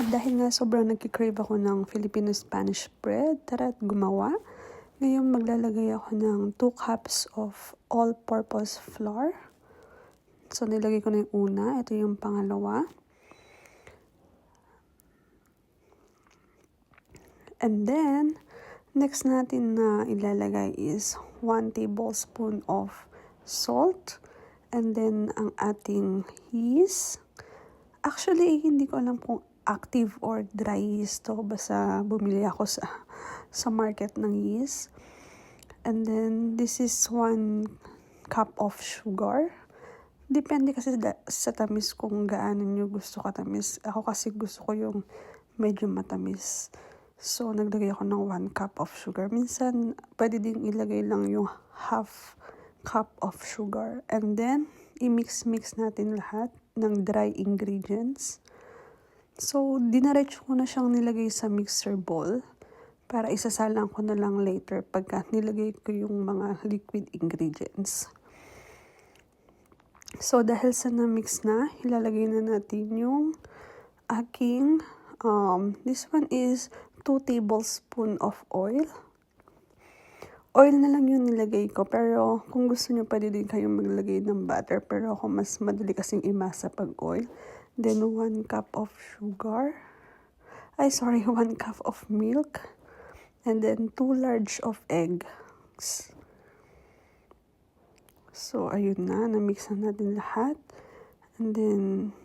Dahil nga sobrang nagkikrave ako ng Filipino Spanish bread, tara't gumawa. Ngayon maglalagay ako ng 2 cups of all-purpose flour. So nilagay ko na yung una, ito yung pangalawa. And then, next natin na ilalagay is 1 tablespoon of salt. And then, ang ating yeast. Actually, hindi ko alam kung active or dry yeast to. Basta bumili ako sa market ng yeast. And then, this is 1 cup of sugar. Depende kasi sa tamis kung gaano nyo gusto katamis. Ako kasi gusto ko yung medyo matamis. So, naglagay ako ng 1 cup of sugar. Minsan, pwede din ilagay lang yung half cup of sugar. And then, i-mix-mix natin lahat ng dry ingredients. So, dinaretso ko na siyang nilagay sa mixer bowl para isasalang ko na lang later pagka nilagay ko yung mga liquid ingredients. So, dahil sa na-mix na, ilalagay na natin yung aking, this one is 2 tablespoon of oil. Oil na lang yung nilagay ko, pero kung gusto nyo pwede din kayong maglagay ng butter, pero ako mas madali kasing imasa pag oil. Then 1 cup of sugar. 1 cup of milk. And then 2 large of eggs. So ayun na, na-mix na natin lahat. And then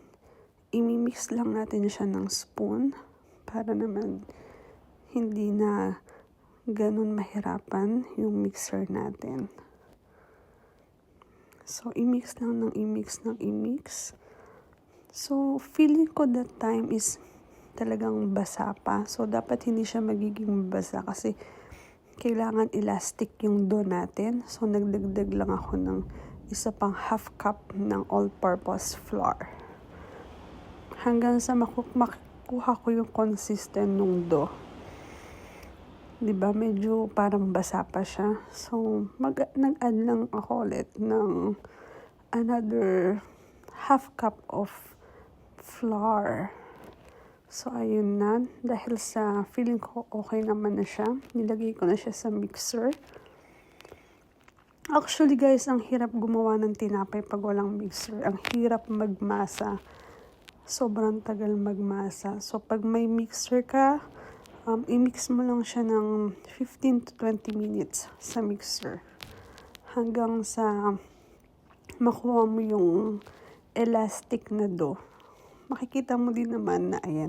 imimix lang natin siya ng spoon para naman hindi na ganun mahirapan yung mixer natin. So i-mix lang ng i-mix. So, feeling ko that time is talagang basa pa. So, dapat hindi siya magiging basa kasi kailangan elastic yung dough natin. So, nagdagdag lang ako ng isa pang half cup ng all-purpose flour. Hanggang sa makuha ko yung consistent ng dough. Diba? Medyo parang basa pa siya. So, nag-add lang ako ulit ng another half cup of flour. So, ayun na. Dahil sa feeling ko okay naman na siya, nilagay ko na siya sa mixer. Actually guys, ang hirap gumawa ng tinapay pag walang mixer. Ang hirap magmasa. Sobrang tagal magmasa. So, pag may mixer ka, i-mix mo lang siya ng 15 to 20 minutes sa mixer. Hanggang sa makuha mo yung elastic na dough. Makikita mo din naman na ayan.